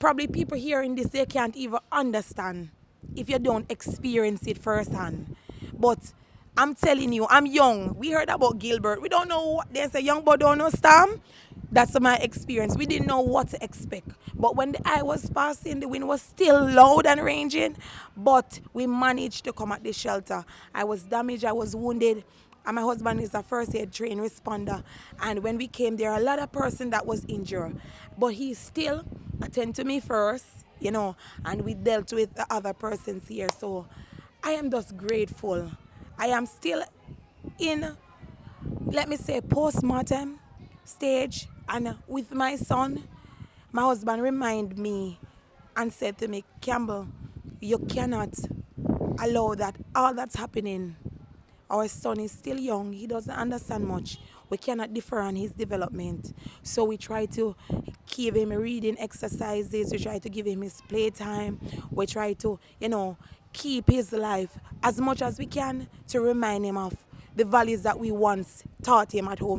probably people hearing this, they can't even understand if you don't experience it firsthand. But I'm telling you, I'm young. We heard about Gilbert. We don't know what they say, young but don't know storm. That's my experience. We didn't know what to expect. But when the eye was passing, the wind was still loud and raging. But we managed to come at the shelter. I was damaged, I was wounded. And my husband is a first aid trained responder. And when we came, there are a lot of person that was injured. But he still attended to me first, and we dealt with the other persons here. So I am just grateful. I am still in, let me say, post-mortem stage. And with my son, my husband reminded me and said to me, Campbell, you cannot allow that all that's happening. Our son is still young. He doesn't understand much. We cannot differ on his development. So we try to give him reading exercises. We try to give him his playtime. We try to, keep his life as much as we can to remind him of the values that we once taught him at home.